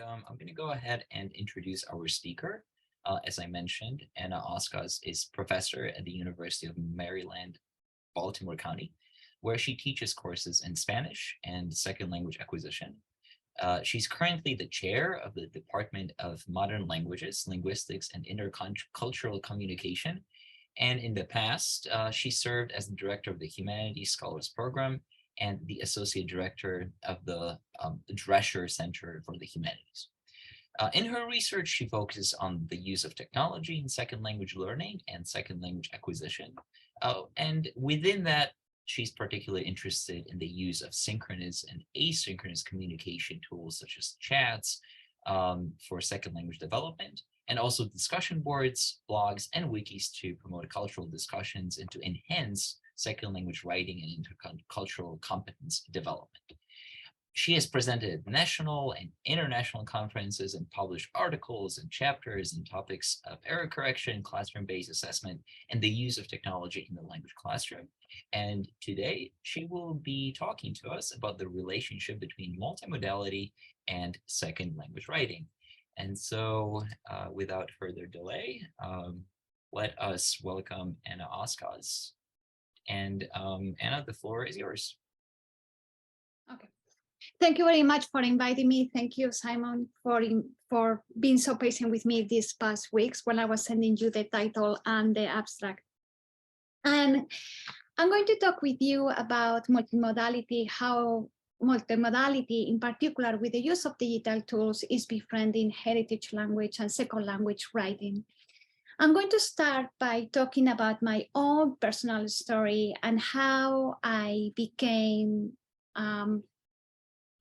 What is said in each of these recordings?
I'm going to go ahead and introduce our speaker. As I mentioned, Anna Oscas is professor at the University of Maryland, Baltimore County, where she teaches courses in Spanish and second language acquisition. She's currently the chair of the Department of Modern Languages, Linguistics, and Intercultural Communication. And in the past, she served as the director of the Humanities Scholars Program and the associate director of the Drescher Center for the Humanities. In her research, she focuses on the use of technology in second language learning and second language acquisition. And within that, she's particularly interested in the use of synchronous and asynchronous communication tools such as chats for second language development, and also discussion boards, blogs, and wikis to promote cultural discussions and to enhance second language writing and intercultural competence development. She has presented at national and international conferences and published articles and chapters in topics of error correction, classroom-based assessment, and the use of technology in the language classroom. And today, she will be talking to us about the relationship between multimodality and second language writing. And so, without further delay, let us welcome Anna Oscas. And Anna, the floor is yours. Okay. Thank you very much for inviting me. Thank you, Simon, for being so patient with me these past weeks when I was sending you the title and the abstract. And I'm going to talk with you about multimodality, how multimodality, in particular with the use of digital tools, is befriending heritage language and second language writing. I'm going to start by talking about my own personal story and how I became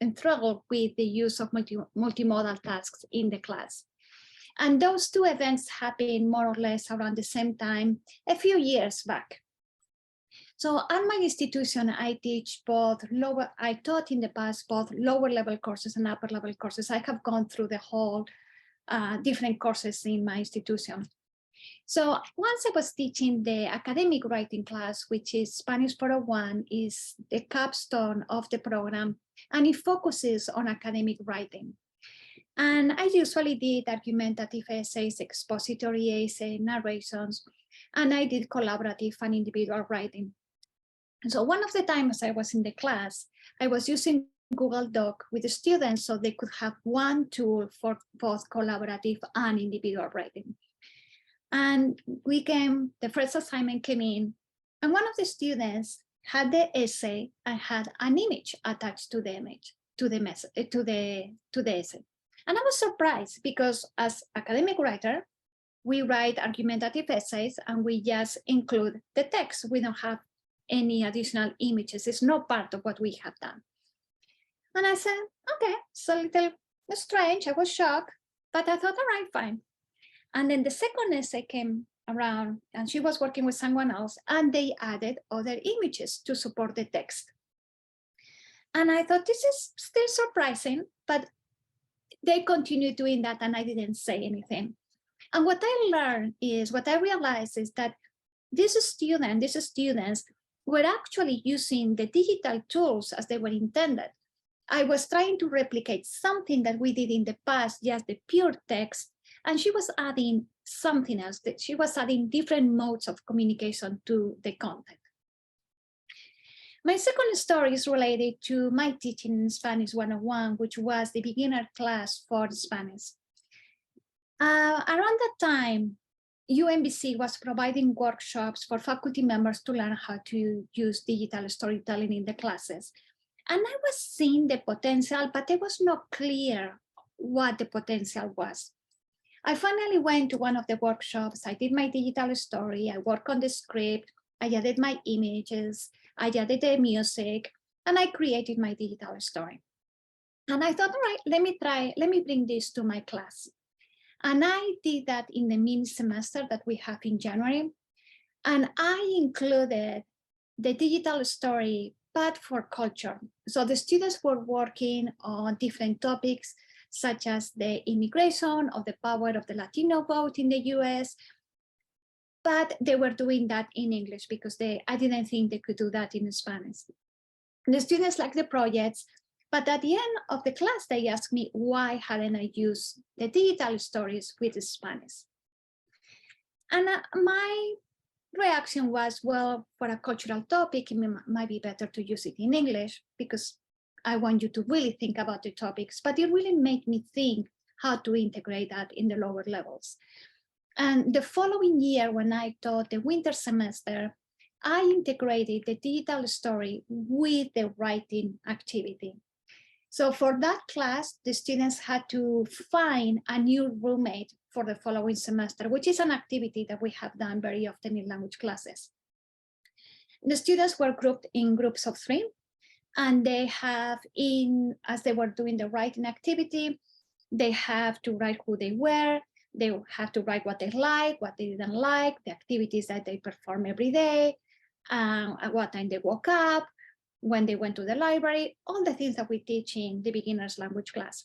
enthralled with the use of multimodal tasks in the class. And those two events happened more or less around the same time, a few years back. So at my institution, I taught in the past both lower level courses and upper level courses. I have gone through the whole different courses in my institution. So once I was teaching the academic writing class, which is Spanish 401, is the capstone of the program, and it focuses on academic writing. And I usually did argumentative essays, expository essay, narrations, and I did collaborative and individual writing. And so one of the times I was in the class, I was using Google Doc with the students so they could have one tool for both collaborative and individual writing. And the first assignment came in, and one of the students had the essay and had an image attached to the image, to the essay. And I was surprised because as academic writer, we write argumentative essays and we just include the text. We don't have any additional images. It's not part of what we have done. And I said, okay, it's a little strange. I was shocked, but I thought, all right, fine. And then the second essay came around and she was working with someone else and they added other images to support the text. And I thought this is still surprising, but they continued doing that and I didn't say anything. And what I realized is that these students were actually using the digital tools as they were intended. I was trying to replicate something that we did in the past, just the pure text, and she was adding something else, that she was adding different modes of communication to the content. My second story is related to my teaching in Spanish 101, which was the beginner class for Spanish. Around that time, UMBC was providing workshops for faculty members to learn how to use digital storytelling in the classes. And I was seeing the potential, but it was not clear what the potential was. I finally went to one of the workshops. I did my digital story. I worked on the script. I added my images. I added the music, and I created my digital story. And I thought, all right, let me bring this to my class. And I did that in the mini semester that we have in January. And I included the digital story, but for culture. So the students were working on different topics, such as the immigration or the power of the Latino vote in the US. But they were doing that in English because I didn't think they could do that in Spanish. The students liked the projects, But at the end of the class, they asked me why hadn't I used the digital stories with Spanish. And my reaction was, well, for a cultural topic, it might be better to use it in English because I want you to really think about the topics, but it really made me think how to integrate that in the lower levels. And the following year, when I taught the winter semester, I integrated the digital story with the writing activity. So for that class, the students had to find a new roommate for the following semester, which is an activity that we have done very often in language classes. The students were grouped in groups of 3, and they have as they were doing the writing activity, they have to write who they were, they have to write what they like, what they didn't like, the activities that they perform every day, at what time they woke up, when they went to the library, all the things that we teach in the beginner's language class.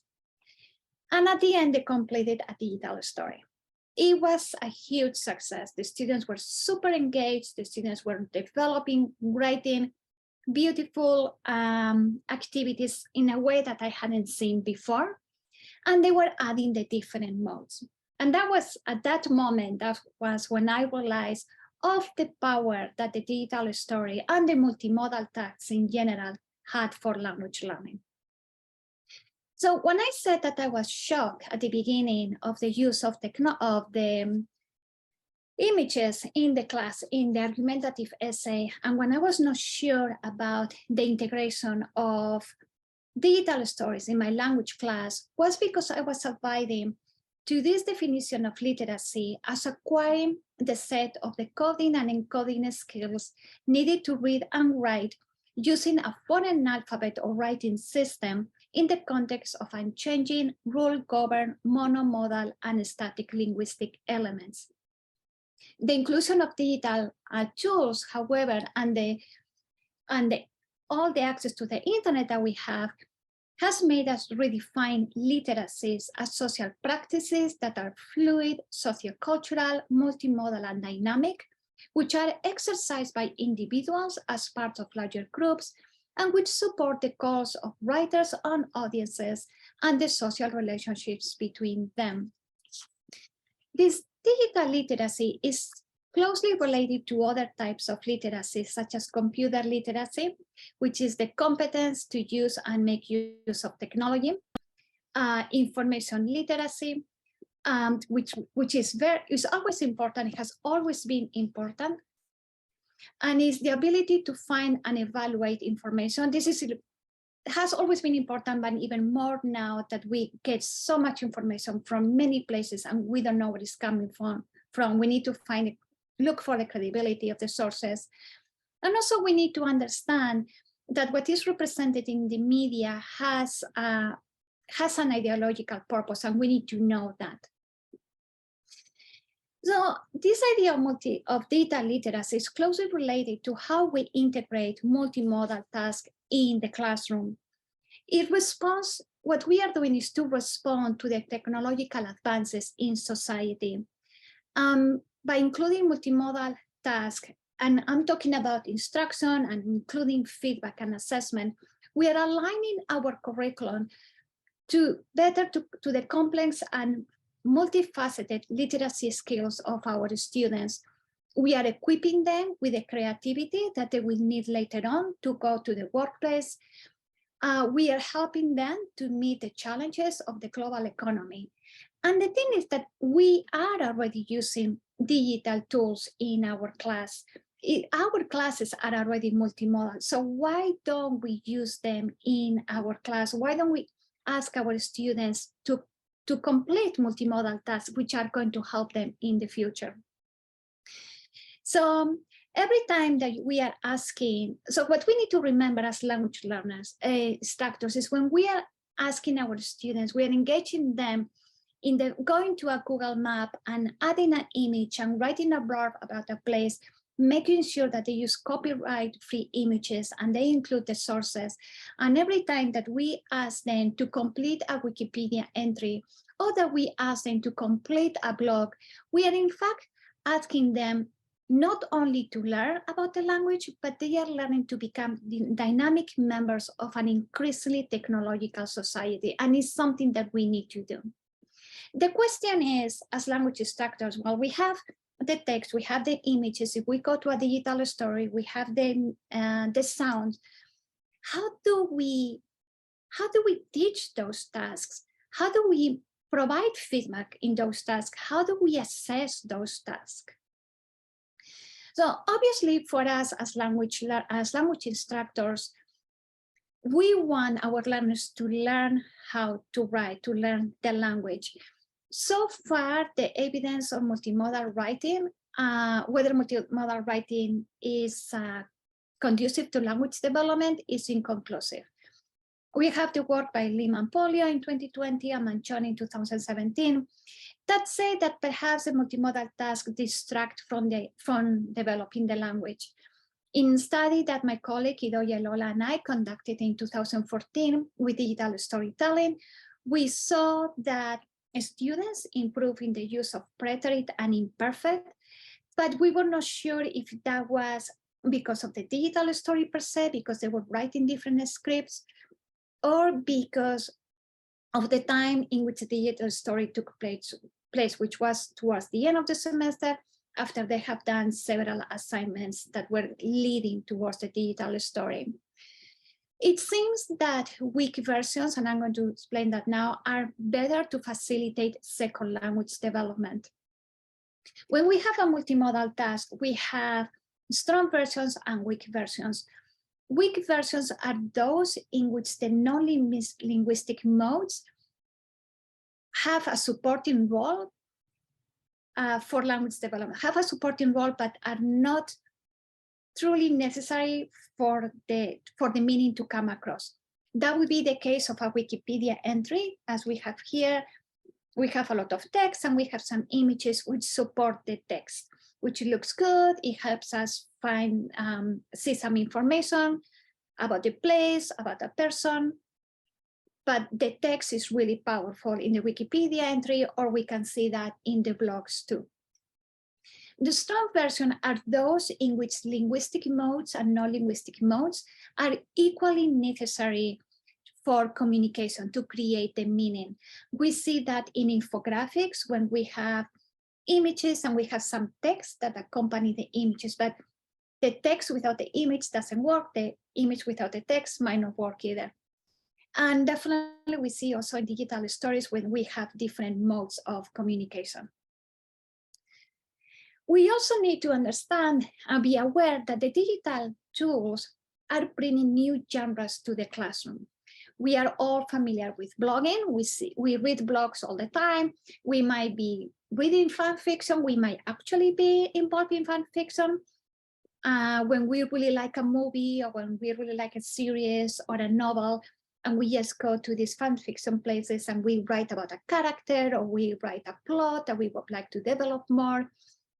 And at the end, they completed a digital story. It was a huge success. The students were super engaged. The students were developing, writing beautiful activities in a way that I hadn't seen before. And they were adding the different modes. And that was at that moment, that was when I realized of the power that the digital story and the multimodal tasks in general had for language learning. So when I said that I was shocked at the beginning of the use of the images in the class, in the argumentative essay, and when I was not sure about the integration of digital stories in my language class, was because I was abiding to this definition of literacy as acquiring the set of the coding and encoding skills needed to read and write using a foreign alphabet or writing system in the context of unchanging, rule-governed, monomodal, and static linguistic elements. The inclusion of digital tools, however, and all the access to the internet that we have has made us redefine literacies as social practices that are fluid, sociocultural, multimodal, and dynamic, which are exercised by individuals as part of larger groups, and which support the goals of writers and audiences and the social relationships between them. This digital literacy is closely related to other types of literacy, such as computer literacy, which is the competence to use and make use of technology, information literacy, which is always important, it has always been important, and is the ability to find and evaluate information. This has always been important, but even more now that we get so much information from many places and we don't know where it's coming from. We need to look for the credibility of the sources. And also we need to understand that what is represented in the media has an ideological purpose, and we need to know that. So this idea of data literacy is closely related to how we integrate multimodal tasks in the classroom. What we are doing is to respond to the technological advances in society. By including multimodal tasks, and I'm talking about instruction and including feedback and assessment, we are aligning our curriculum to the complex and multifaceted literacy skills of our students. We are equipping them with the creativity that they will need later on to go to the workplace. We are helping them to meet the challenges of the global economy. And the thing is that we are already using digital tools in our class. Our classes are already multimodal. So why don't we use them in our class? Why don't we ask our students to complete multimodal tasks, which are going to help them in the future? So every time that we are asking, so what we need to remember as language learners, instructors, is when we are asking our students, we are engaging them in going to a Google map and adding an image and writing a blurb about a place, making sure that they use copyright-free images and they include the sources. And every time that we ask them to complete a Wikipedia entry or that we ask them to complete a blog, we are in fact asking them not only to learn about the language, but they are learning to become dynamic members of an increasingly technological society. And it's something that we need to do. The question is, as language instructors, well, we have the text, we have the images. If we go to a digital story, we have the sound. How do we teach those tasks? How do we provide feedback in those tasks? How do we assess those tasks? So obviously for us as language instructors, we want our learners to learn how to write, to learn the language. So far, the evidence of multimodal writing, whether multimodal writing is conducive to language development, is inconclusive. We have the work by Lim and Polio in 2020 and Manchon in 2017 that say that perhaps the multimodal task distract from developing the language. In a study that my colleague Idoia Lola and I conducted in 2014 with digital storytelling, we saw that students improve in the use of preterite and imperfect, but we were not sure if that was because of the digital story per se, because they were writing different scripts, or because of the time in which the digital story took place, which was towards the end of the semester, after they have done several assignments that were leading towards the digital story. It seems that weak versions, and I'm going to explain that now, are better to facilitate second language development. When we have a multimodal task, we have strong versions and weak versions. Weak versions are those in which the non-linguistic modes have a supporting role for language development, have a supporting role, but are not truly necessary for the meaning to come across. That would be the case of a Wikipedia entry, as we have here. We have a lot of text and we have some images which support the text, which looks good. It helps us see some information about the place, about a person, but the text is really powerful in the Wikipedia entry, or we can see that in the blogs too. The strong version are those in which linguistic modes and non-linguistic modes are equally necessary for communication to create the meaning. We see that in infographics when we have images and we have some text that accompany the images, but the text without the image doesn't work. The image without the text might not work either. And definitely we see also in digital stories when we have different modes of communication. We also need to understand and be aware that the digital tools are bringing new genres to the classroom. We are all familiar with blogging. We read blogs all the time. We might be reading fan fiction. We might actually be involved in fan fiction. When we really like a movie, or when we really like a series or a novel, and we just go to these fan fiction places and we write about a character, or we write a plot that we would like to develop more.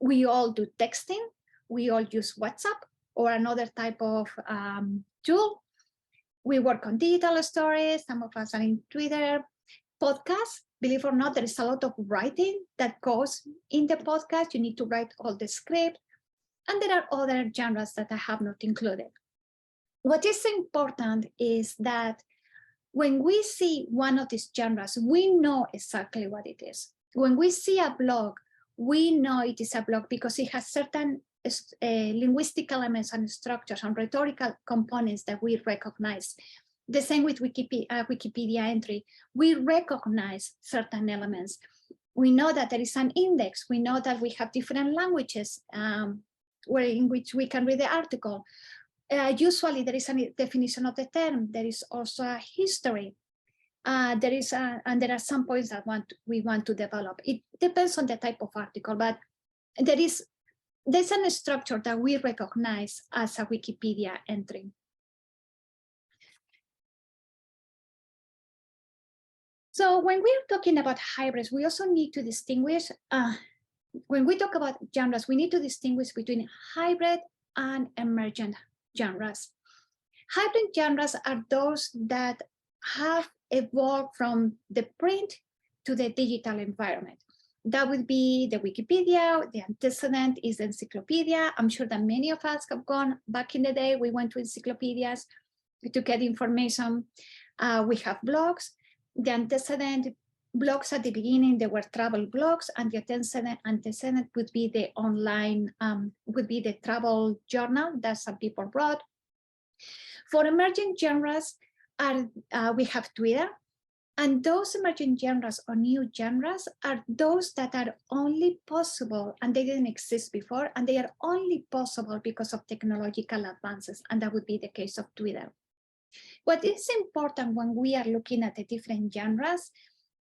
We all do texting. We all use WhatsApp or another type of tool. We work on digital stories. Some of us are in Twitter. Podcasts, believe it or not, there is a lot of writing that goes in the podcast. You need to write all the script. And there are other genres that I have not included. What is important is that when we see one of these genres, we know exactly what it is. When we see a blog, we know it is a blog because it has certain linguistic elements and structures and rhetorical components that we recognize. The same with Wikipedia entry. We recognize certain elements. We know that there is an index. We know that we have different languages in which we can read the article. Usually there is a definition of the term. There is also a history. And there are some points that we want to develop. It depends on the type of article, but there's a structure that we recognize as a Wikipedia entry. So when we're talking about hybrids, we also need to distinguish, when we talk about genres, we need to distinguish between hybrid and emergent genres. Hybrid genres are those that have evolved from the print to the digital environment. That would be the Wikipedia. The antecedent is the encyclopedia. I'm sure that many of us have gone back in the day. We went to encyclopedias to get information. We have blogs. The antecedent blogs at the beginning, they were travel blogs, and the antecedent would be the online, would be the travel journal that some people wrote. For emerging genres, we have Twitter. And those emerging genres or new genres are those that are only possible, and they didn't exist before, and they are only possible because of technological advances, and that would be the case of Twitter. What is important when we are looking at the different genres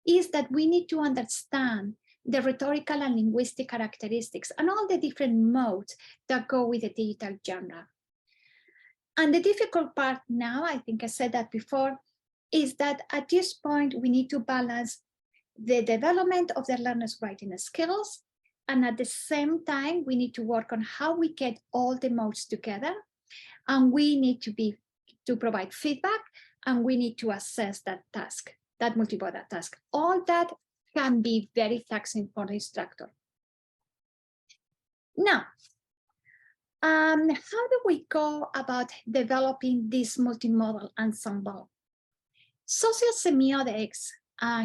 is that we need to understand the rhetorical and linguistic characteristics and all the different modes that go with the digital genre. And the difficult part now, I think I said that before, is that at this point, we need to balance the development of the learner's writing skills. And at the same time, we need to work on how we get all the modes together. And we need to provide feedback, and we need to assess that task, that multimodal task. All that can be very taxing for the instructor. Now, how do we go about developing this multimodal ensemble? Social semiotics,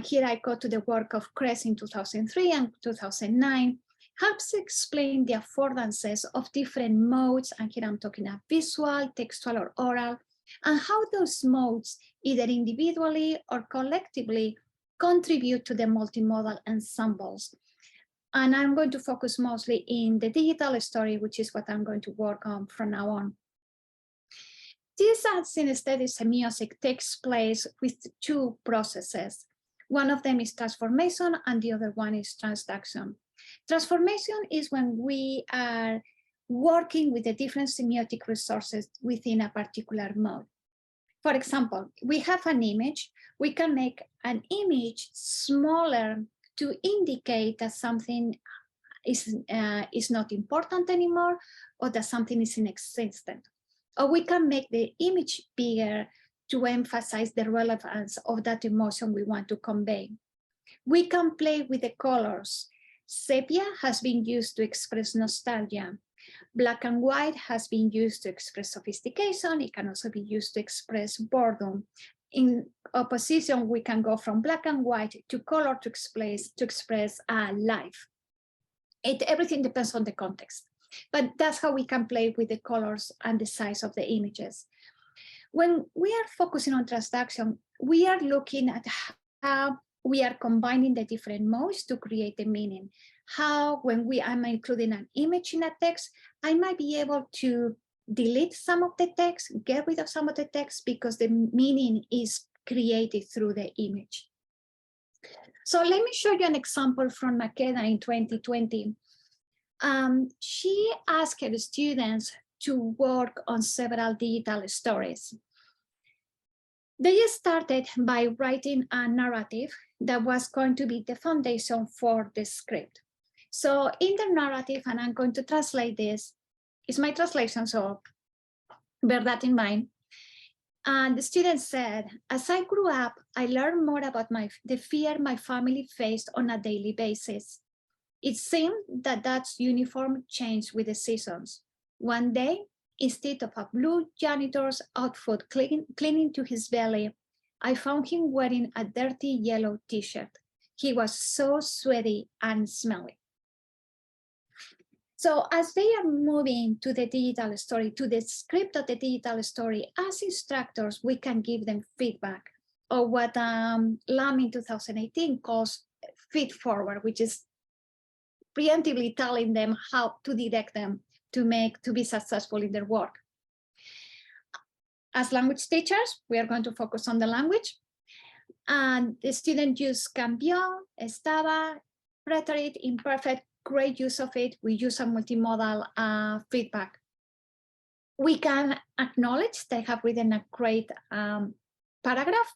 here I go to the work of Kress in 2003 and 2009, helps explain the affordances of different modes, and here I'm talking about visual, textual, or aural, and how those modes, either individually or collectively, contribute to the multimodal ensembles. And I'm going to focus mostly in the digital story, which is what I'm going to work on from now on. This synesthetic semiotic takes place with two processes. One of them is transformation, and the other one is transduction. Transformation is when we are working with the different semiotic resources within a particular mode. For example, we have an image. We can make an image smaller to indicate that something is not important anymore, or that something is inexistent. Or we can make the image bigger to emphasize the relevance of that emotion we want to convey. We can play with the colors. Sepia has been used to express nostalgia. Black and white has been used to express sophistication. It can also be used to express boredom. In opposition, we can go from black and white to color to express life. Everything depends on the context. But that's how we can play with the colors and the size of the images. When we are focusing on transduction, we are looking at how we are combining the different modes to create the meaning. How, when I'm including an image in a text, I might be able to delete some of the text, get rid of some of the text, because the meaning is created through the image. So let me show you an example from McKenna in 2020. She asked her students to work on several digital stories. They started by writing a narrative that was going to be the foundation for the script. So in the narrative, and I'm going to translate this, it's my translation, so bear that in mind. And the student said, as I grew up, I learned more about the fear my family faced on a daily basis. It seemed that Dad's uniform changed with the seasons. One day, instead of a blue janitor's outfit clinging to his belly, I found him wearing a dirty yellow t-shirt. He was so sweaty and smelly. So as they are moving to the digital story, to the script of the digital story, as instructors, we can give them feedback, or what Lam in 2018 calls feed forward, which is preemptively telling them how to direct them to be successful in their work. As language teachers, we are going to focus on the language. And the student used cambió, estaba, preterite, imperfect, great use of it. We use a multimodal feedback. We can acknowledge they have written a great paragraph,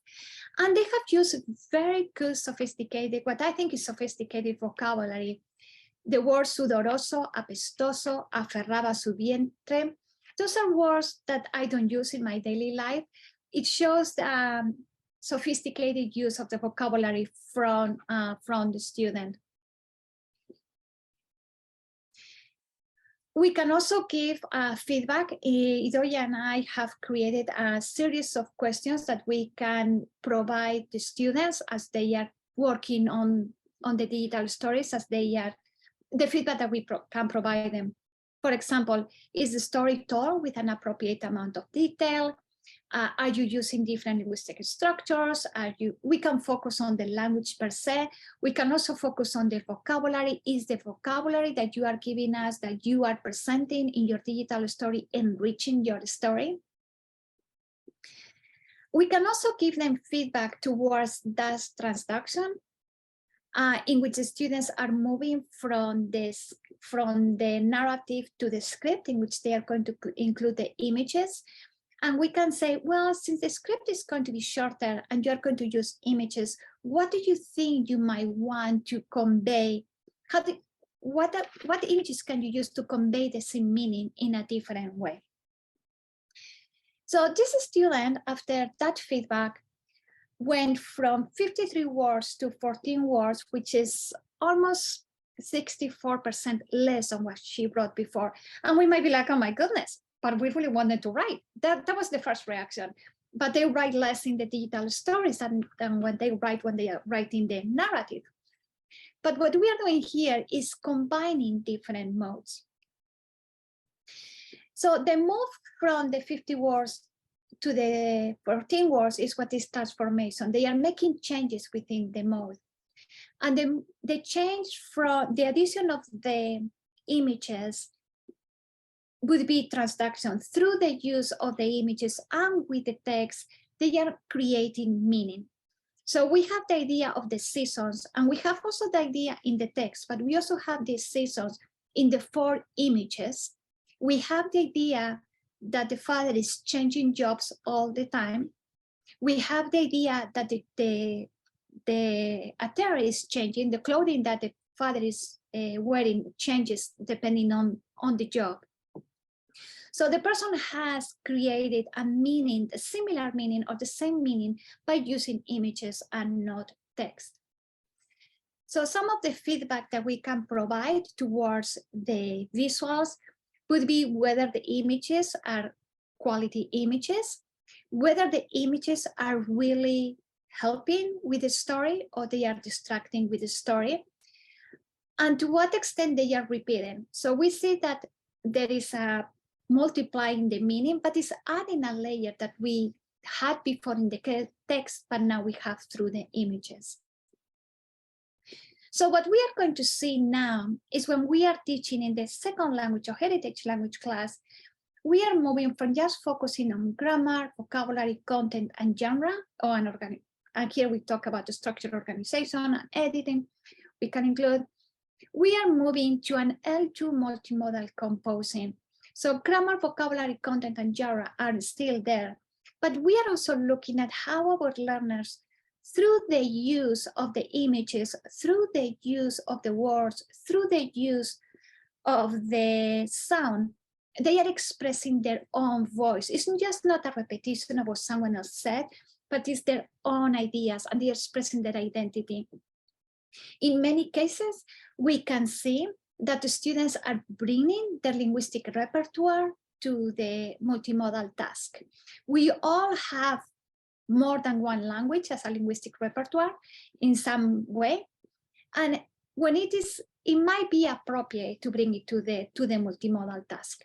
and they have used very good sophisticated, what I think is sophisticated vocabulary. The words sudoroso, apestoso, aferraba su vientre. Those are words that I don't use in my daily life. It shows the sophisticated use of the vocabulary from the student. We can also give feedback. Idoia and I have created a series of questions that we can provide the students as they are working on the digital stories, as they are, the feedback that we can provide them. For example, is the story told with an appropriate amount of detail? Are you using different linguistic structures? We can focus on the language per se. We can also focus on the vocabulary. Is the vocabulary that you are giving us, that you are presenting in your digital story, enriching your story? We can also give them feedback towards that transduction, in which the students are moving from the narrative to the script, in which they are going to include the images. And we can say, well, since the script is going to be shorter and you're going to use images, what do you think you might want to convey? What images can you use to convey the same meaning in a different way? So this student, after that feedback, went from 53 words to 14 words, which is almost 64% less than what she wrote before. And we might be like, oh my goodness, but we really wanted to write. That was the first reaction. But they write less in the digital stories than when they are writing the narrative. But what we are doing here is combining different modes. So the move from the 50 words to the 14 words is what is transformation. They are making changes within the mode. And the change from the addition of the images would be transduction. Through the use of the images and with the text, they are creating meaning. So we have the idea of the seasons, and we have also the idea in the text, but we also have the seasons in the 4 images. We have the idea that the father is changing jobs all the time. We have the idea that the attire is changing, the clothing that the father is wearing changes depending on the job. So the person has created a meaning, a similar meaning or the same meaning by using images and not text. So some of the feedback that we can provide towards the visuals would be whether the images are quality images, whether the images are really helping with the story or they are distracting with the story, and to what extent they are repeating. So we see that there is a multiplying the meaning, but it's adding a layer that we had before in the text, but now we have through the images. So what we are going to see now is when we are teaching in the second language or heritage language class, we are moving from just focusing on grammar, vocabulary, content, and genre, and here we talk about the structured organization and editing. We can include, we are moving to an L2 multimodal composing. So grammar, vocabulary, content, and genre are still there, but we are also looking at how our learners, through the use of the images, through the use of the words, through the use of the sound, they are expressing their own voice. It's just not a repetition of what someone else said, but it's their own ideas and they're expressing their identity. In many cases, we can see that the students are bringing their linguistic repertoire to the multimodal task. We all have more than one language as a linguistic repertoire in some way. And when it might be appropriate to bring it to the multimodal task.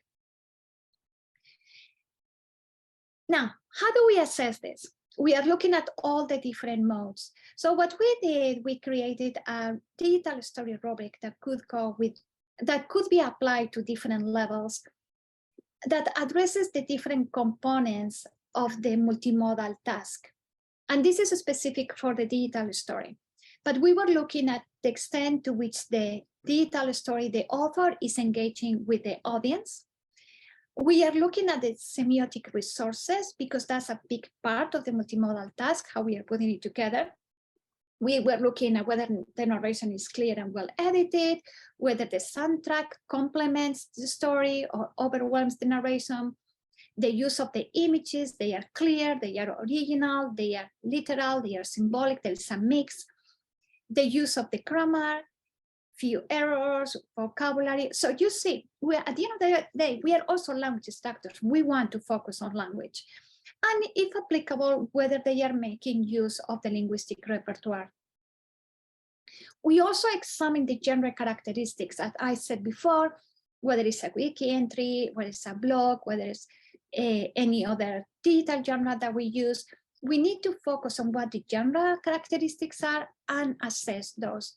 Now, how do we assess this? We are looking at all the different modes. So what we did, we created a digital story rubric that could be applied to different levels, that addresses the different components of the multimodal task. And this is specific for the digital story. But we were looking at the extent to which the digital story, the author is engaging with the audience. We are looking at the semiotic resources because that's a big part of the multimodal task, how we are putting it together. We were looking at whether the narration is clear and well edited, whether the soundtrack complements the story or overwhelms the narration, the use of the images, they are clear, they are original, they are literal, they are symbolic, there is a mix, the use of the grammar, few errors, vocabulary. So you see, we are, at the end of the day, we are also language instructors. We want to focus on language. And if applicable, whether they are making use of the linguistic repertoire. We also examine the genre characteristics, as I said before, whether it's a wiki entry, whether it's a blog, whether it's any other digital genre that we use. We need to focus on what the genre characteristics are and assess those.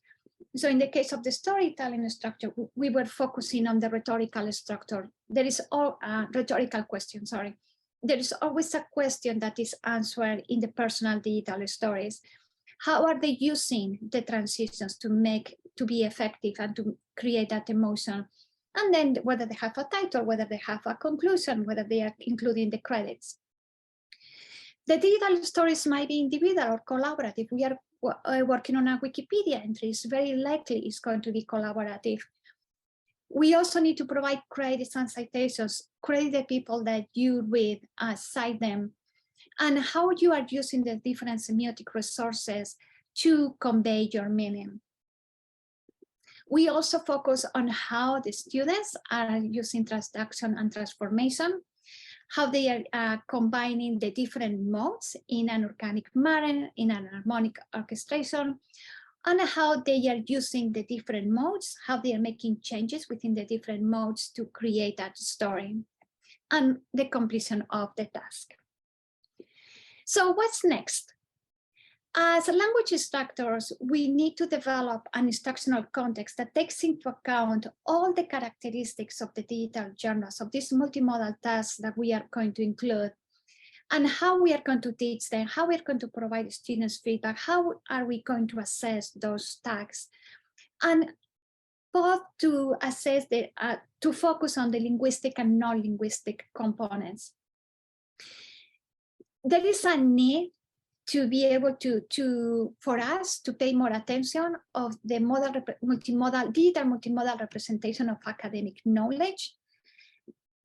So in the case of the storytelling structure, we were focusing on the rhetorical structure. There is all rhetorical question, sorry. There is always a question that is answered in the personal digital stories. How are they using the transitions to be effective and to create that emotion? And then whether they have a title, whether they have a conclusion, whether they are including the credits. The digital stories might be individual or collaborative. We are working on a Wikipedia entry. It's very likely it's going to be collaborative. We also need to provide credits and citations, credit the people that you read, cite them, and how you are using the different semiotic resources to convey your meaning. We also focus on how the students are using transduction and transformation, how they are combining the different modes in an organic manner, in an harmonic orchestration, and how they are using the different modes, how they are making changes within the different modes to create that story, and the completion of the task. So what's next? As language instructors, we need to develop an instructional context that takes into account all the characteristics of the digital genres, of these multimodal tasks that we are going to include, and how we are going to teach them, how we are going to provide students feedback, how are we going to assess those tasks, and both to assess to focus on the linguistic and non-linguistic components. There is a need to be able for us to pay more attention of the digital multimodal representation of academic knowledge.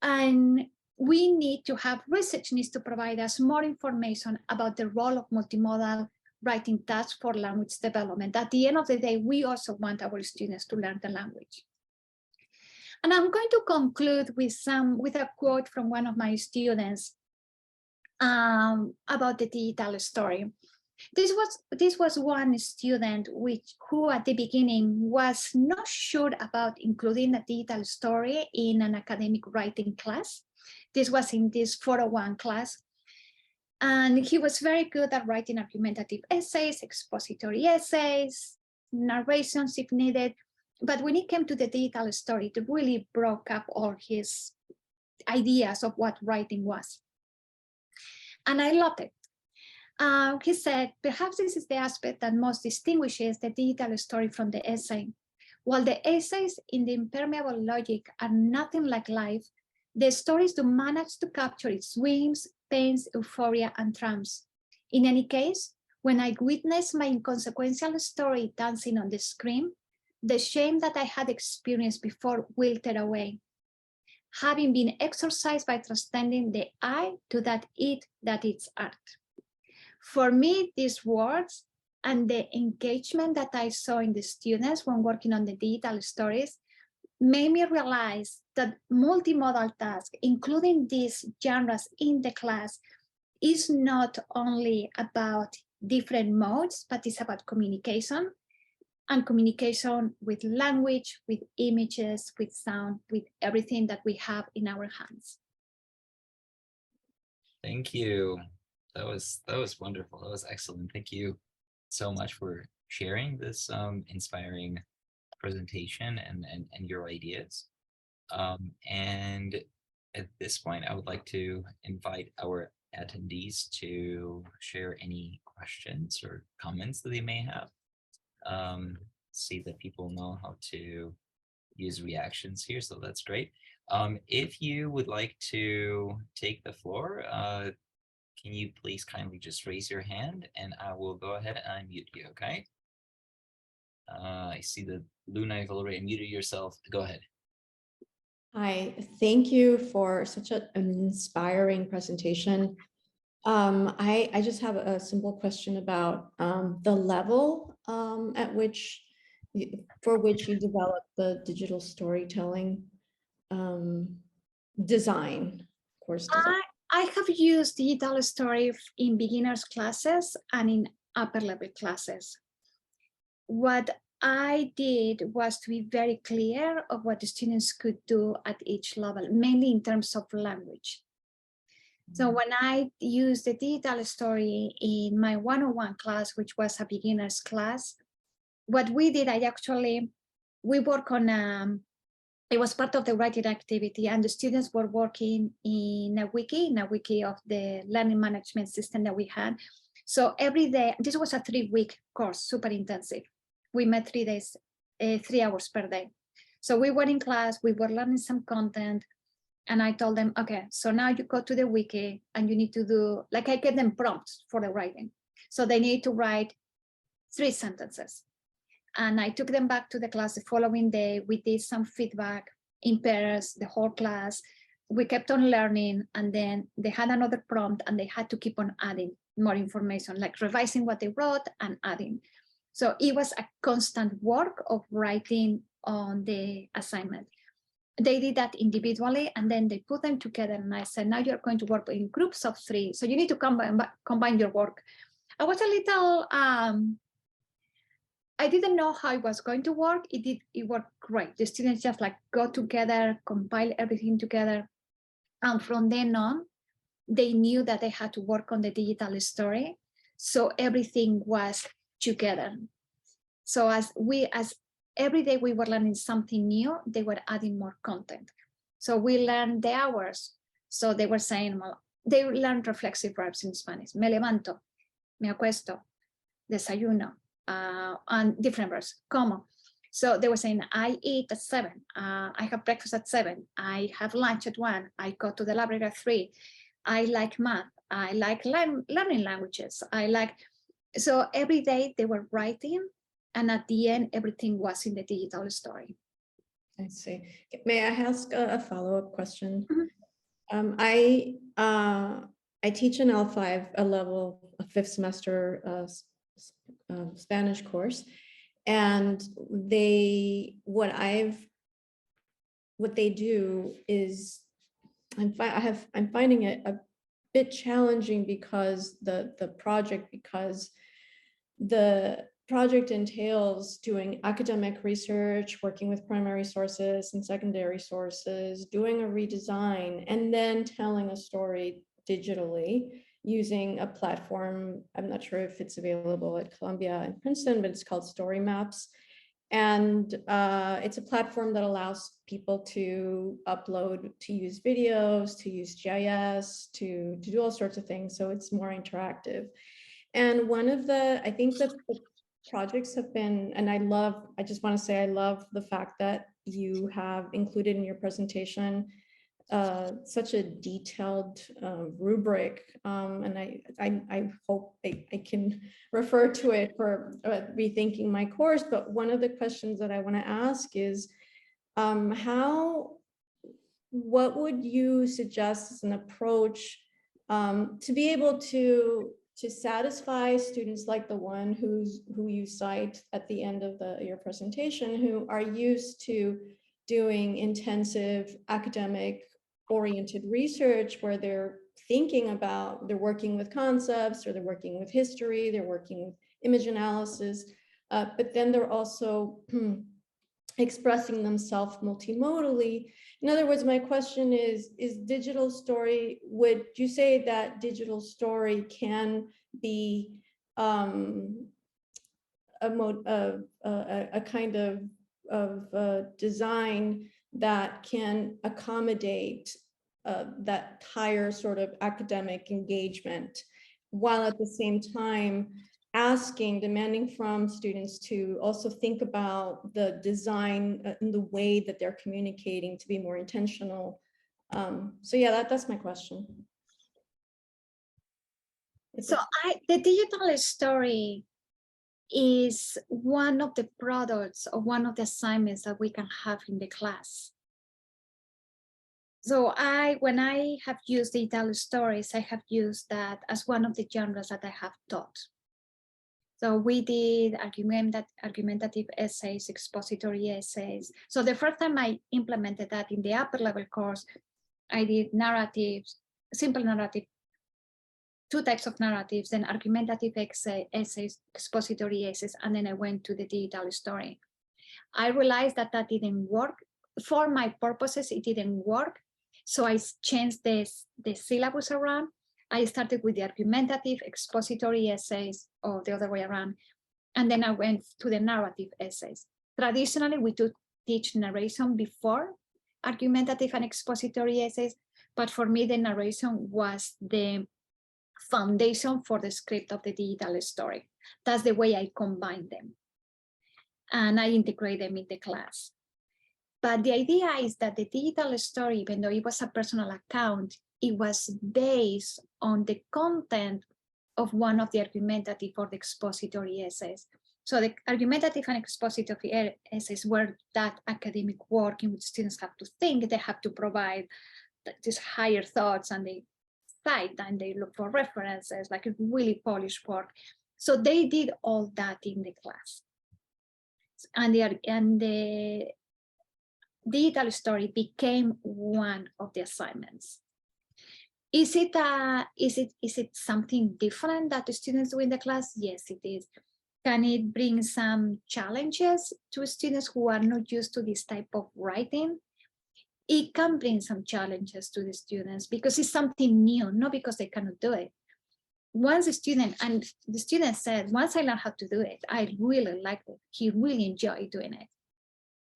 And we need to have research needs to provide us more information about the role of multimodal writing tasks for language development. At the end of the day, we also want our students to learn the language. And I'm going to conclude with a quote from one of my students about the digital story. This was one student who at the beginning was not sure about including a digital story in an academic writing class. This was in this 401 class. And he was very good at writing argumentative essays, expository essays, narrations if needed. But when it came to the digital story, it really broke up all his ideas of what writing was. And I loved it. He said, perhaps this is the aspect that most distinguishes the digital story from the essay. While the essays in the impermeable logic are nothing like life, the stories do manage to capture its whims, pains, euphoria, and trams. In any case, when I witnessed my inconsequential story dancing on the screen, the shame that I had experienced before wilted away, having been exorcised by transcending the I to that it's art. For me, these words and the engagement that I saw in the students when working on the digital stories made me realize that multimodal tasks, including these genres in the class, is not only about different modes, but it's about communication, and communication with language, with images, with sound, with everything that we have in our hands. Thank you. That was wonderful. That was excellent. Thank you so much for sharing this inspiring presentation and your ideas. And at this point, I would like to invite our attendees to share any questions or comments that they may have. See that people know how to use reactions here, so that's great. If you would like to take the floor, can you please kindly just raise your hand and I will go ahead and unmute you, okay? I see that Luna, you've already muted yourself. Go ahead. Hi, thank you for such an inspiring presentation. I just have a simple question about the level at which for which you developed the digital storytelling design, course design? I have used digital story in beginners classes and in upper level classes. What I did was to be very clear of what the students could do at each level, mainly in terms of language. So when I used the digital story in my one-on-one class, which was a beginner's class, what we did, we work on, it was part of the writing activity, and the students were working in a wiki of the learning management system that we had. So every day, this was a 3-week course, super intensive. We met 3 days, 3 hours per day. So we were in class, we were learning some content, and I told them, okay, so now you go to the wiki and you need to do, like I get them prompts for the writing. So they need to write 3 sentences. And I took them back to the class the following day. We did some feedback in pairs, the whole class. We kept on learning, and then they had another prompt and they had to keep on adding more information, like revising what they wrote and adding. So it was a constant work of writing on the assignment. They did that individually, and then they put them together. And I said, now you're going to work in groups of 3. So you need to combine your work. I was a little, I didn't know how it was going to work. It worked great. The students just like go together, compile everything together. And from then on, they knew that they had to work on the digital story. So everything was together. So as every day we were learning something new, they were adding more content. So we learned the hours. So they were saying, well, they learned reflexive verbs in Spanish. Me levanto, me acuesto, desayuno, and different verbs, como. So they were saying, I eat at 7, I have breakfast at 7, I have lunch at 1, I go to the library at 3, I like math, I like learning languages, so every day they were writing, and at the end, everything was in the digital story. I see. May I ask a follow-up question? Mm-hmm. I teach an L5, a level, a 5th semester Spanish course, and what they do is, I'm finding it a bit challenging because the project entails doing academic research, working with primary sources and secondary sources, doing a redesign, and then telling a story digitally using a platform. I'm not sure if it's available at Columbia and Princeton, but it's called Story Maps. And it's a platform that allows people to upload, to use videos, to use GIS, to do all sorts of things. So it's more interactive. And one of I think that the projects have been, and I just want to say, I love the fact that you have included in your presentation such a detailed rubric, and I hope I can refer to it for rethinking my course. But one of the questions that I want to ask is, what would you suggest as an approach to be able to satisfy students like the one who you cite at the end of your presentation, who are used to doing intensive academic oriented research, where they're working with concepts, or they're working with history, they're working with image analysis, but then they're also expressing themselves multimodally. In other words, my question is digital story, would you say that digital story can be a kind of design that can accommodate that higher sort of academic engagement, while at the same time demanding from students to also think about the design and the way that they're communicating to be more intentional? So yeah, that's my question. So the digital story is one of the products or one of the assignments that we can have in the class. So when I have used digital stories, I have used that as one of the genres that I have taught. So we did argumentative essays, expository essays. So the first time I implemented that in the upper level course, I did narratives, simple narrative, 2 types of narratives, then argumentative essays, expository essays, and then I went to the digital story. I realized that that didn't work. For my purposes, it didn't work. So I changed the syllabus around. I started with the argumentative expository essays, or the other way around. And then I went to the narrative essays. Traditionally, we do teach narration before argumentative and expository essays, but for me, the narration was the foundation for the script of the digital story. That's the way I combine them. And I integrate them in the class. But the idea is that the digital story, even though it was a personal account, it was based on the content of one of the argumentative or the expository essays. So the argumentative and expository essays were that academic work in which students have to think, they have to provide these higher thoughts, and they cite and they look for references, like a really polished work. So they did all that in the class. And the digital story became one of the assignments. Is it something different that the students do in the class? Yes, it is. Can it bring some challenges to students who are not used to this type of writing? It can bring some challenges to the students because it's something new, not because they cannot do it. Once the student said, once I learned how to do it, I really liked it. He really enjoyed doing it.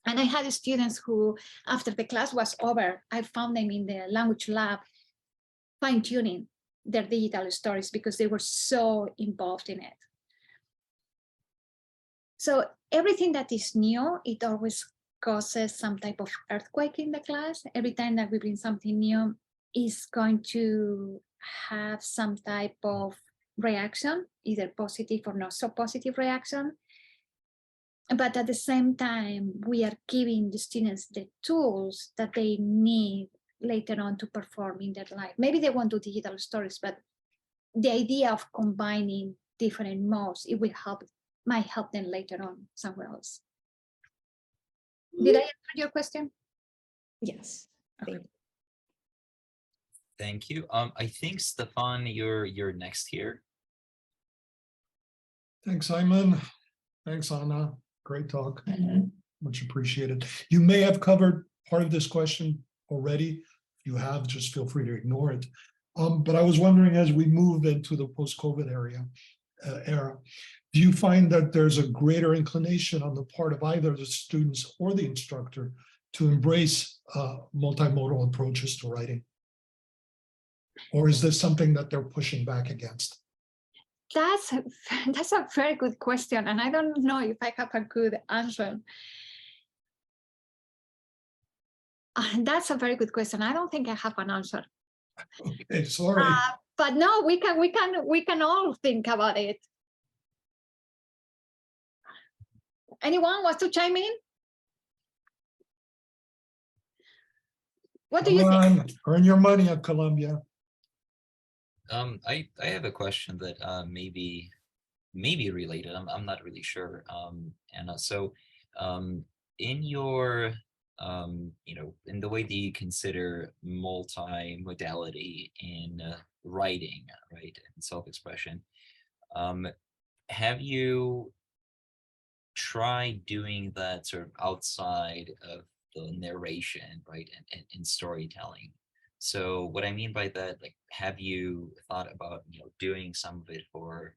And I had students who, after the class was over, I found them in the language lab fine-tuning their digital stories because they were so involved in it. So everything that is new, it always causes some type of earthquake in the class. Every time that we bring something new, is going to have some type of reaction, either positive or not so positive reaction. But at the same time, we are giving the students the tools that they need later on to perform in their life. Maybe they want to do digital stories, but the idea of combining different modes, it will might help them later on somewhere else. Did I answer your question? Yes. Okay. Thank you. Thank you. I think Stefan, you're next here. Thanks, Simon. Thanks, Anna. Great talk. Much appreciated. You may have covered part of this question already. If you have, just feel free to ignore it. But I was wondering, as we move into the post-COVID era, do you find that there's a greater inclination on the part of either the students or the instructor to embrace multimodal approaches to writing? Or is this something that they're pushing back against? That's a very good question, and I don't know if I have a good answer. That's a very good question. I don't think I have an answer. Okay, sorry. But no, we can all think about it. Anyone wants to chime in? What do you think? Earn your money at Columbia. I have a question that maybe related. I'm not really sure. Anna. So in your in the way that you consider multimodality in writing, right, and self-expression, have you tried doing that sort of outside of the narration, right, and storytelling? So what I mean by that, like, have you thought about doing some of it for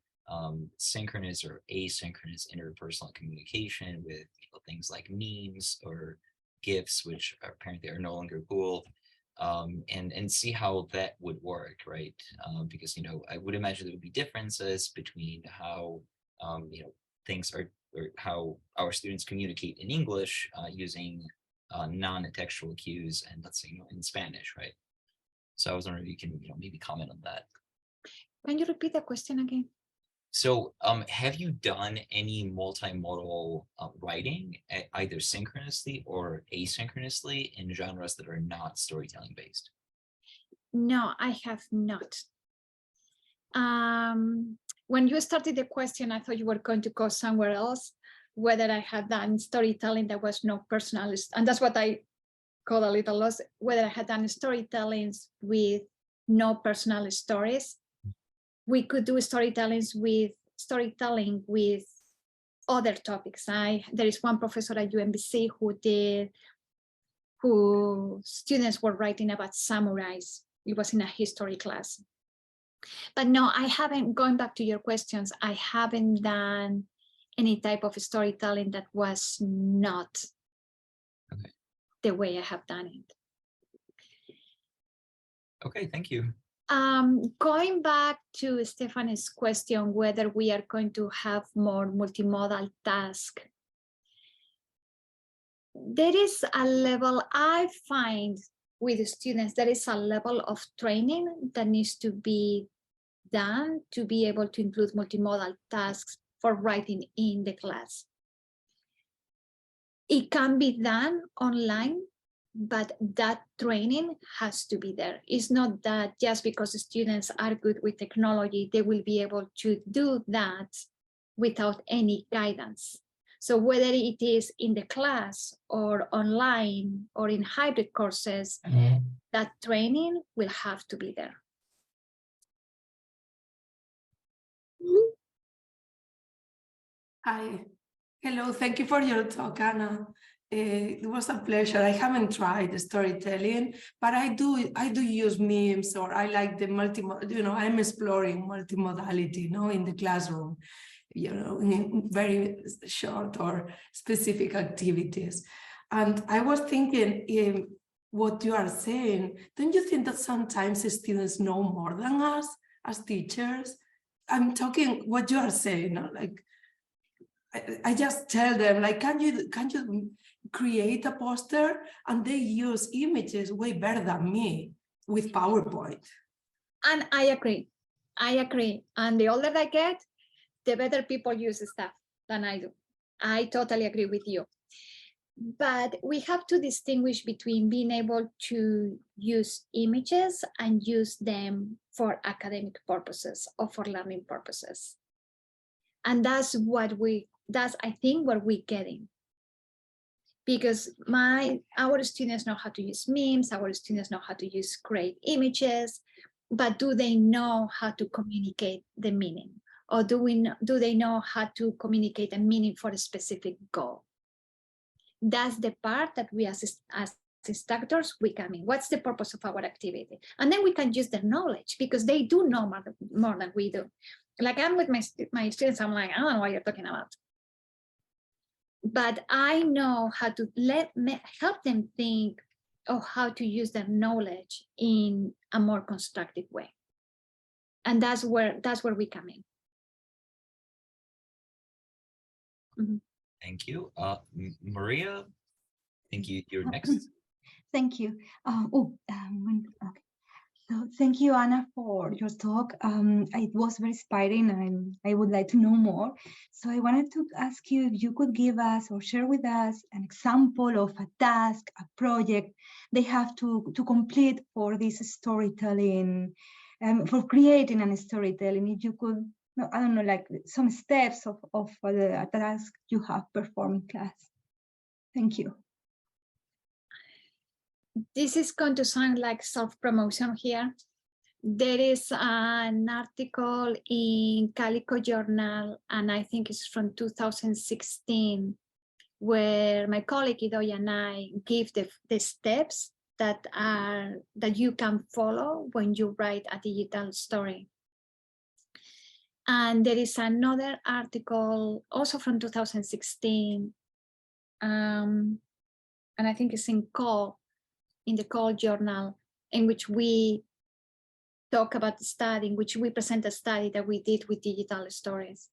synchronous or asynchronous interpersonal communication with things like memes or GIFs, which apparently are no longer cool, and see how that would work, right? Because I would imagine there would be differences between how things are, or how our students communicate in English using non-textual cues, and let's say in Spanish, right? So I was wondering if you can maybe comment on that. Can you repeat the question again? So have you done any multimodal writing, either synchronously or asynchronously, in genres that are not storytelling based? No, I have not. when you started the question, I thought you were going to go somewhere else, whether I had done storytelling that was no personalist. And that's what I call a little lost, whether I had done storytellings with no personal stories. We could do storytelling with other topics. There is one professor at UMBC who students were writing about samurais. It was in a history class. But no, I haven't, going back to your questions, I haven't done any type of storytelling that was not the way I have done it. Okay, thank you. Going back to Stephanie's question, whether we are going to have more multimodal tasks, there is a level, I find with the students, there is a level of training that needs to be done to be able to include multimodal tasks for writing in the class. It can be done online, but that training has to be there. It's not that just because the students are good with technology, they will be able to do that without any guidance. So whether it is in the class or online or in hybrid courses, that training will have to be there. Hi, hello, thank you for your talk, Anna. It was a pleasure. I haven't tried storytelling, but I do use memes, or I like the I'm exploring multimodality, in the classroom, in very short or specific activities. And I was thinking, what you are saying, don't you think that sometimes the students know more than us as teachers? I'm talking what you are saying, like, I just tell them, like, can you create a poster? And they use images way better than me with PowerPoint. And I agree. And the older I get, the better people use stuff than I do. I totally agree with you. But we have to distinguish between being able to use images and use them for academic purposes or for learning purposes. And that's I think what we're getting. Because our students know how to use memes, our students know how to use great images, but do they know how to communicate the meaning? Or do they know how to communicate a meaning for a specific goal? That's the part that we as instructors, we come in. What's the purpose of our activity? And then we can use their knowledge, because they do know more than we do. Like I'm with my students, I'm like, I don't know what you're talking about. But I know how to help them think of how to use their knowledge in a more constructive way. And that's where we come in. Mm-hmm. Thank you. Maria, I think you're next. Thank you. Okay. So thank you, Anna, for your talk. It was very inspiring, and I would like to know more. So I wanted to ask you if you could give us or share with us an example of a task, a project they have to complete for this storytelling, for creating a storytelling. If you could, I don't know, like some steps of the task you have performed in class. Thank you. This is going to sound like self-promotion here. There is an article in Calico Journal, and I think it's from 2016, where my colleague Idoia and I give the steps that you can follow when you write a digital story. And there is another article also from 2016, and I think it's in the Call Journal, in which we talk about the study, in which we present a study that we did with digital stories.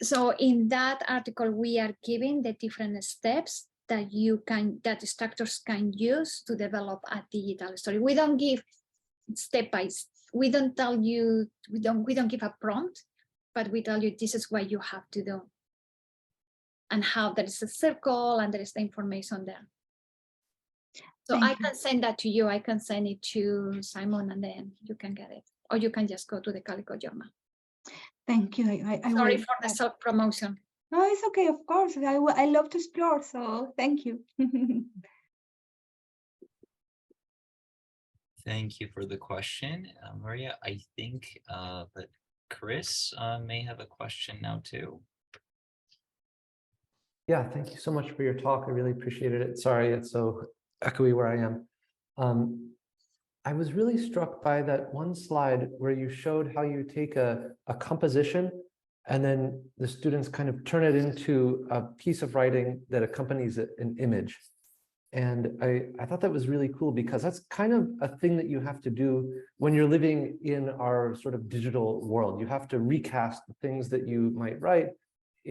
So in that article, we are giving the different steps that instructors can use to develop a digital story. We don't give step by step. We don't tell you, we don't give a prompt, but we tell you this is what you have to do. And how there is a circle and there is the information there. So I can send that to you. I can send it to Simon, and then you can get it. Or you can just go to the Calico Journal. Thank you. I Sorry will. for the self-promotion. No, it's okay, of course. I love to explore, so thank you. Thank you for the question, Maria. I think that Chris may have a question now too. Yeah, thank you so much for your talk. I really appreciated it. Sorry, it's so echoey where I am. I was really struck by that one slide where you showed how you take a composition and then the students kind of turn it into a piece of writing that accompanies an image. And I thought that was really cool because that's kind of a thing that you have to do when you're living in our sort of digital world. You have to recast the things that you might write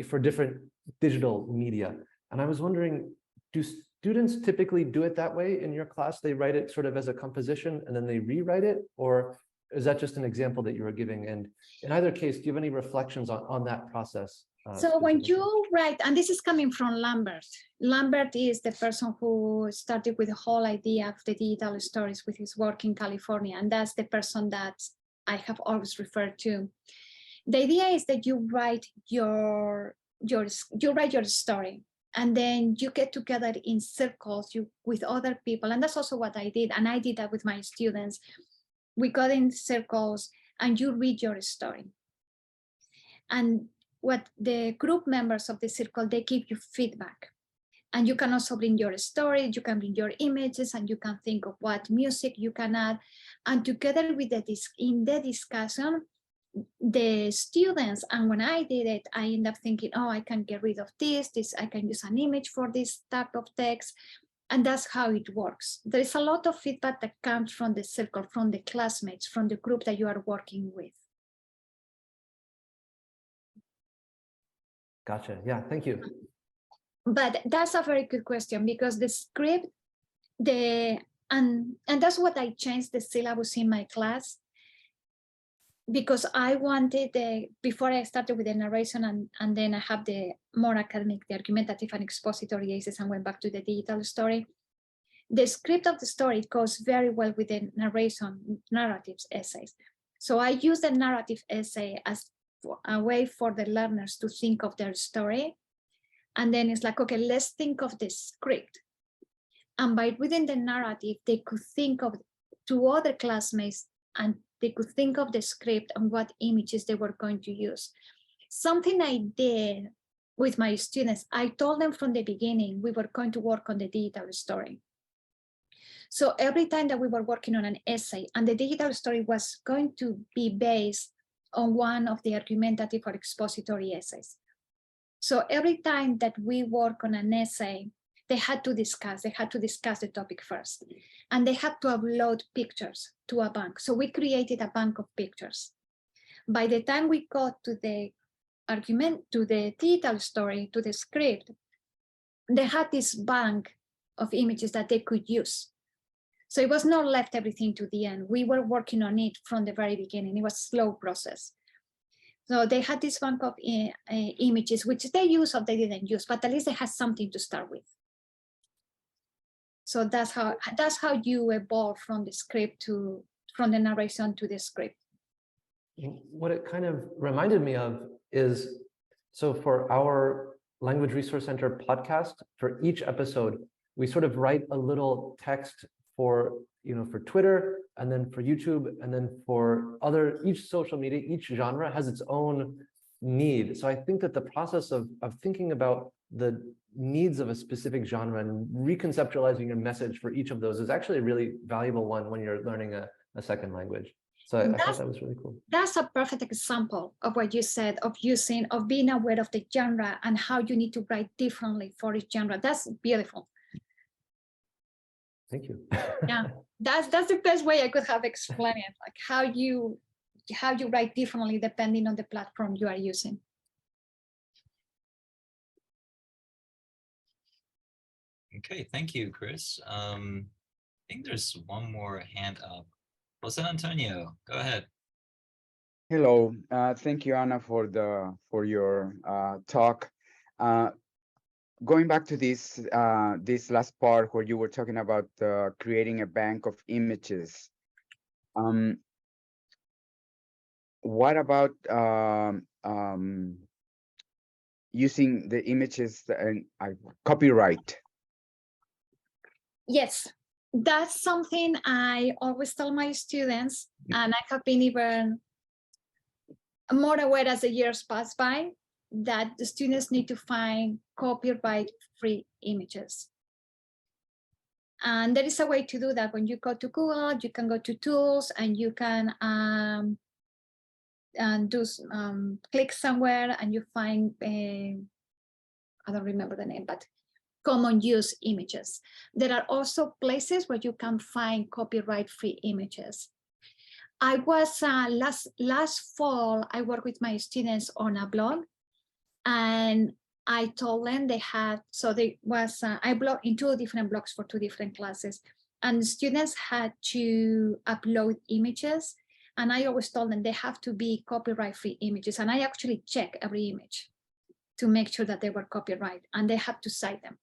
for different digital media. And I was wondering, do students typically do it that way in your class? They write it sort of as a composition and then they rewrite it? Or is that just an example that you were giving? And in either case, do you have any reflections on that process? So when specifically? you write, and this is coming from Lambert. Lambert is the person who started with the whole idea of the digital stories with his work in California. And that's the person that I have always referred to. The idea is that you write your story, and then you get together in circles with other people. And that's also what I did. And I did that with my students. We got in circles and you read your story. And what the group members of the circle, they give you feedback. And you can also bring your story, you can bring your images, and you can think of what music you can add. And together with in the discussion, the students, and when I did it, I end up thinking, oh, I can get rid of this, I can use an image for this type of text. And that's how it works. There is a lot of feedback that comes from the circle, from the classmates, from the group that you are working with. Gotcha. Yeah, thank you. But that's a very good question, because the script, and that's what I changed the syllabus in my class, because I wanted before I started with the narration and then I have the more academic, the argumentative and expository essays, and went back to the digital story. The script of the story goes very well with the narration, narratives essays. So I use the narrative essay as a way for the learners to think of their story. And then it's like, okay, let's think of the script. And by reading the narrative, they could think of two other classmates and they could think of the script and what images they were going to use. Something I did with my students, I told them from the beginning, we were going to work on the digital story. So every time that we were working on an essay, and the digital story was going to be based on one of the argumentative or expository essays. So every time that we work on an essay, they had to discuss the topic first, and they had to upload pictures to a bank. So we created a bank of pictures. By the time we got to the argument, to the digital story, to the script, they had this bank of images that they could use. So it was not left everything to the end. We were working on it from the very beginning. It was a slow process. So they had this bank of images, which they use or they didn't use, but at least they had something to start with. So that's how you evolve from the script from the narration to the script. What it kind of reminded me of is, so for our Language Resource Center podcast, for each episode, we sort of write a little text for Twitter, and then for YouTube, and then for each social media, each genre has its own need. So I think that the process of thinking about the needs of a specific genre and reconceptualizing your message for each of those is actually a really valuable one when you're learning a second language. So I thought that was really cool. That's a perfect example of what you said, of being aware of the genre and how you need to write differently for each genre. That's beautiful. Thank you. Yeah, that's the best way I could have explained it, like how you write differently depending on the platform you are using. Okay, thank you, Chris. I think there's one more hand up. Jose Antonio, go ahead. Hello, thank you, Anna, for your talk. Going back to this last part where you were talking about creating a bank of images. what about using the images and copyright? Yes, that's something I always tell my students, and I have been even more aware as the years pass by that the students need to find copyright-free images. And there is a way to do that. When you go to Google, you can go to tools and you can click somewhere and you find, I don't remember the name, but common use images. There are also places where you can find copyright-free images. I was last fall, I worked with my students on a blog, and I told them they had, so they was, I blogged in 2 different blogs for 2 different classes, and students had to upload images, and I always told them they have to be copyright-free images, and I actually check every image to make sure that they were copyright, and they had to cite them.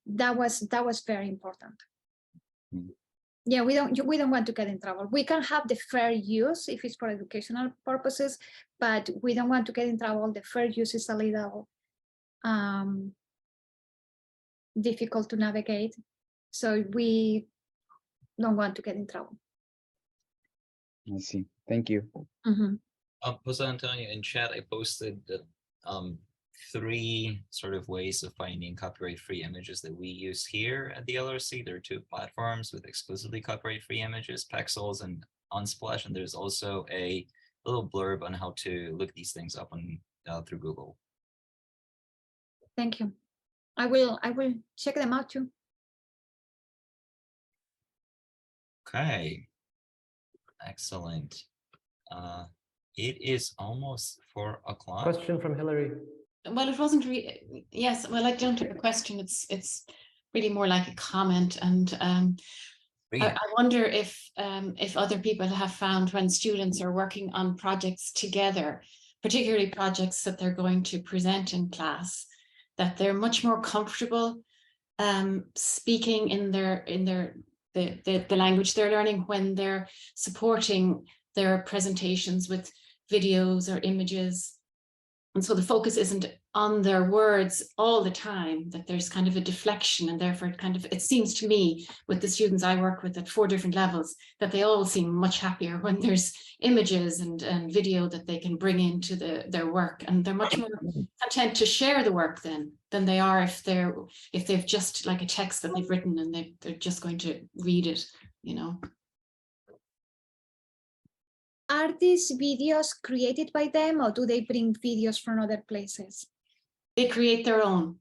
That was very important. Yeah, we don't want to get in trouble. We can have the fair use if it's for educational purposes, but we don't want to get in trouble. The fair use is a little difficult to navigate, so we don't want to get in trouble. I see. Thank you. Jose Antonio, in chat, I posted the 3 sort of ways of finding copyright-free images that we use here at the LRC. There are 2 platforms with exclusively copyright-free images, Pexels and Unsplash, and there's also a little blurb on how to look these things up on through Google. Thank you. I will check them out too. Okay, excellent. It is almost 4 o'clock. Question from Hillary. Well, it wasn't really, yes, well, I don't have a question. It's really more like a comment. And I wonder if other people have found when students are working on projects together, particularly projects that they're going to present in class, that they're much more comfortable speaking in the language they're learning when they're supporting their presentations with videos or images. And so the focus isn't on their words all the time, that there's kind of a deflection, and therefore it seems to me with the students I work with at 4 different levels that they all seem much happier when there's images and video that they can bring into their work, and they're much more content to share the work than they are if they've just like a text that they've written and they're just going to read it, you know. Are these videos created by them, or do they bring videos from other places? They create their own.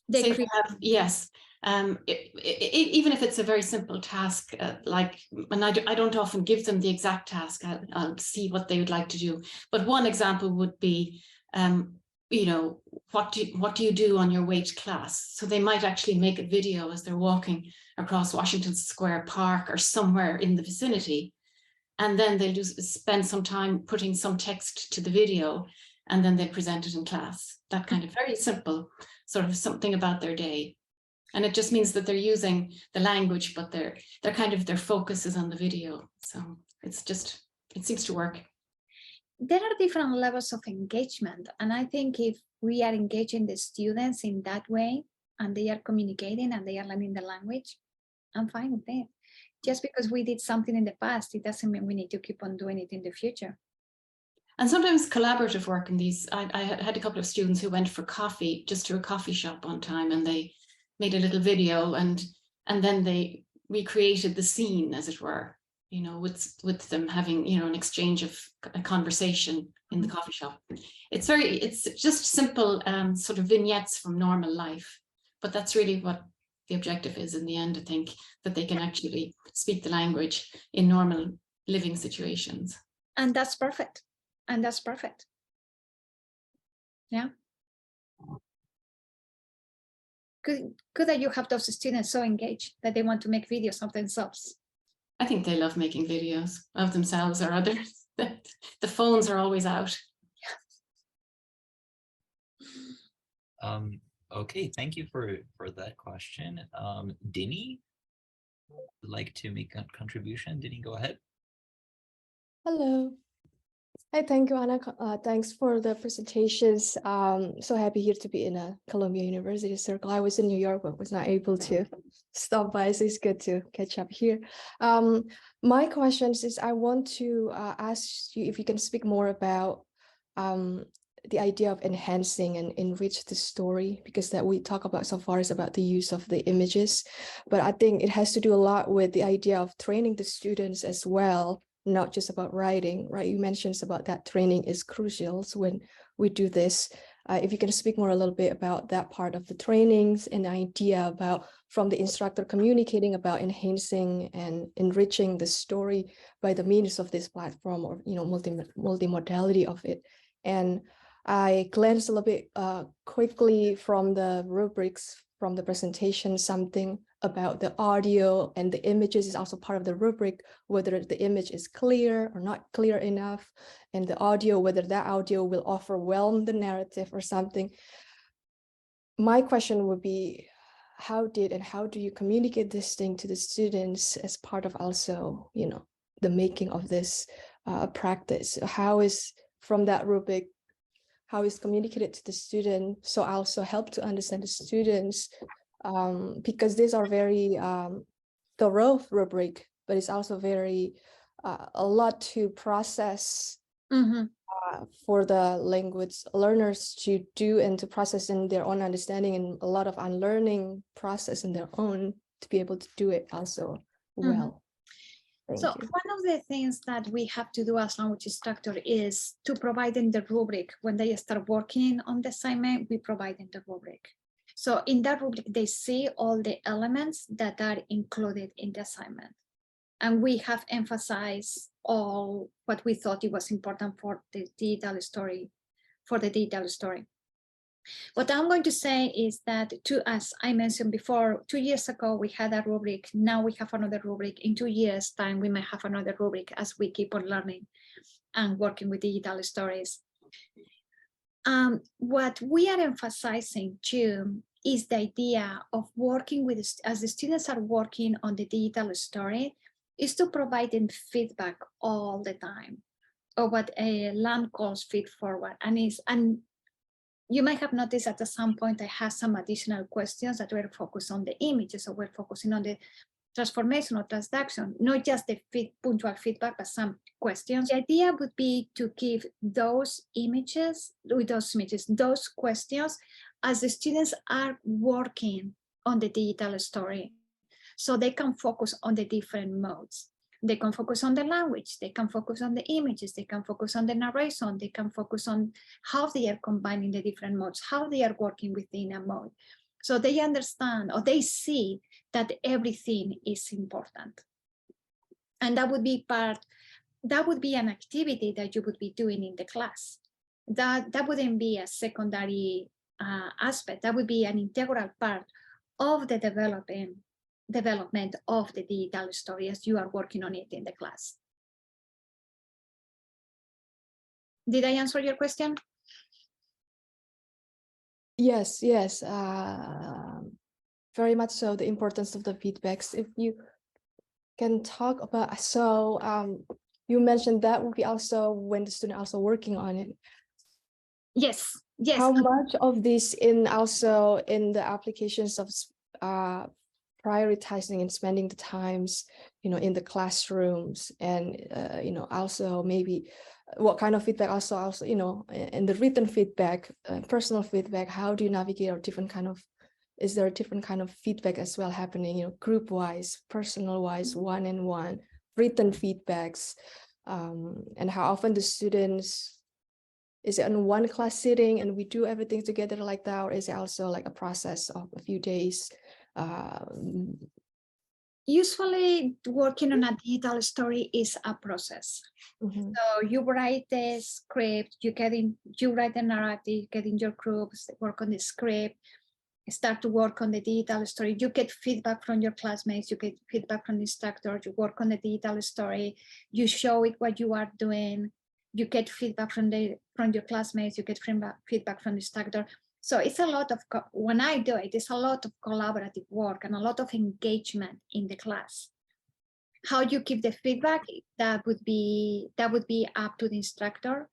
They yes. Even if it's a very simple task, like, and I don't often give them the exact task, I'll see what they would like to do. But one example would be, you know, what do you do on your way to class? So they might actually make a video as they're walking across Washington Square Park or somewhere in the vicinity. And then they'll spend some time putting some text to the video, and then they present it in class. That kind of very simple, sort of something about their day. And it just means that they're using the language, but their focus is on the video. So it seems to work. There are different levels of engagement. And I think if we are engaging the students in that way, and they are communicating and they are learning the language, I'm fine with it. Just because we did something in the past, it doesn't mean we need to keep on doing it in the future. And sometimes collaborative work in these, I had a couple of students who went for coffee, just to a coffee shop one time, and they made a little video, and then they recreated the scene, as it were, you know, with them having, you know, an exchange of a conversation in the coffee shop. It's just simple sort of vignettes from normal life, but that's really what the objective is in the end, I think, that they can actually speak the language in normal living situations. And that's perfect. And that's perfect. Yeah. Good that you have those students so engaged that they want to make videos of themselves. I think they love making videos of themselves or others. The phones are always out. Okay, thank you for that question. Dini would like to make a contribution. Dini, go ahead. Hello. Hi, thank you, Anna. Thanks for the presentations. So happy here to be in a Columbia University circle. I was in New York, but was not able to stop by, so it's good to catch up here. My questions is I want to ask you if you can speak more about the idea of enhancing and enrich the story, because that we talk about so far is about the use of the images, but I think it has to do a lot with the idea of training the students as well, not just about writing, right? You mentioned about that training is crucial. So when we do this, if you can speak more a little bit about that part of the trainings and the idea about from the instructor communicating about enhancing and enriching the story by the means of this platform, or multimodality of it. And I glanced a little bit quickly from the rubrics from the presentation, something about the audio and the images is also part of the rubric, whether the image is clear or not clear enough, and the audio, whether that audio will overwhelm the narrative or something. My question would be, how do you communicate this thing to the students as part of also, the making of this practice? How is from that rubric, how is communicated to the student, so also help to understand the students, because these are very thorough rubric, but it's also very a lot to process for the language learners to do and to process in their own understanding, and a lot of unlearning process in their own to be able to do it also well. Thank you. One of the things that we have to do as language instructor is to provide them the rubric. When they start working on the assignment, we provide them the rubric. So in that rubric, they see all the elements that are included in the assignment. And we have emphasized all what we thought it was important for the digital story, What I'm going to say is that, as I mentioned before, 2 years ago, we had a rubric. Now we have another rubric. In 2 years' time, we may have another rubric as we keep on learning and working with digital stories. What we are emphasizing too is the idea of working with, as the students are working on the digital story, is to provide them feedback all the time, or what LAM calls feed forward. And you might have noticed that at some point I had some additional questions that were focused on the images, so we're focusing on the transformation or transduction, not just the punctual feedback, but some questions. The idea would be to give those questions as the students are working on the digital story, so they can focus on the different modes. They can focus on the language, they can focus on the images, they can focus on the narration, they can focus on how they are combining the different modes, how they are working within a mode. So they understand, or they see that everything is important. And that would be an activity that you would be doing in the class. That wouldn't be a secondary aspect. That would be an integral part of the development of the digital story as you are working on it in the class. Did I answer your question? Yes, very much so, the importance of the feedbacks. If you can talk about, so you mentioned that would be also when the student also working on it. Yes. How much of this in the applications of prioritizing and spending the times, in the classrooms, and also maybe what kind of feedback also in the written feedback, personal feedback, how do you navigate, or is there a different kind of feedback as well happening, group wise, personal wise, one-on-one, written feedbacks, and how often the students, is it in one class sitting and we do everything together like that, or is it also like a process of a few days? Usually working on a digital story is a process. So you write the script, you write the narrative, get in your groups, work on the script, start to work on the digital story. You get feedback from your classmates, you get feedback from the instructor, you work on the digital story, you show it what you are doing, you get feedback from your classmates, you get feedback from the instructor. So it's a lot of, when I do it, it's a lot of collaborative work and a lot of engagement in the class. How you give the feedback, that would be up to the instructor.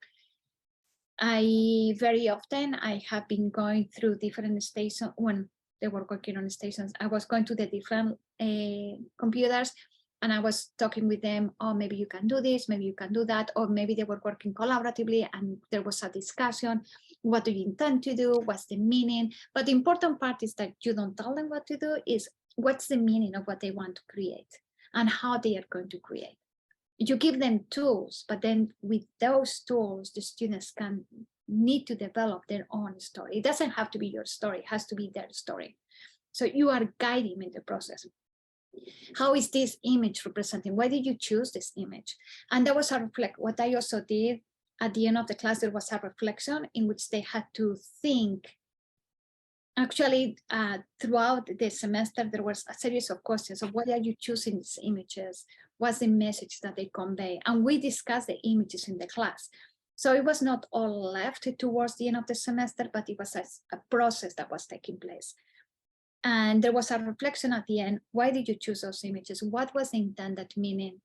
Very often I have been going through different stations when they were working on stations. I was going to the different computers and I was talking with them, oh, maybe you can do this, maybe you can do that, or maybe they were working collaboratively and there was a discussion. What do you intend to do? What's the meaning? But the important part is that you don't tell them what to do, is what's the meaning of what they want to create and how they are going to create. You give them tools, but then with those tools, the students can need to develop their own story. It doesn't have to be your story, it has to be their story. So you are guiding in the process. How is this image representing? Why did you choose this image? And that was a what I also did at the end of the class, there was a reflection in which they had to think. Actually, throughout the semester, there was a series of questions of why are you choosing these images? What's the message that they convey? And we discussed the images in the class. So it was not all left towards the end of the semester, but it was a process that was taking place. And there was a reflection at the end. Why did you choose those images? What was the intended meaning?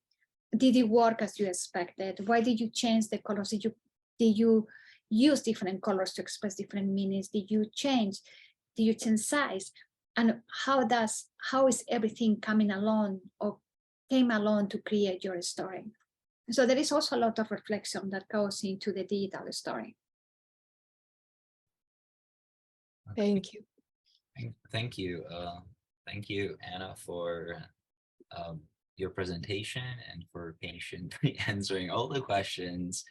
Did it work as you expected? Why did you change the colors? Did you use different colors to express different meanings? Did you change size? And how is everything coming along or came along to create your story? So there is also a lot of reflection that goes into the digital story. Okay. Thank you. Thank you. Thank you, Anna, for your presentation and for patiently answering all the questions.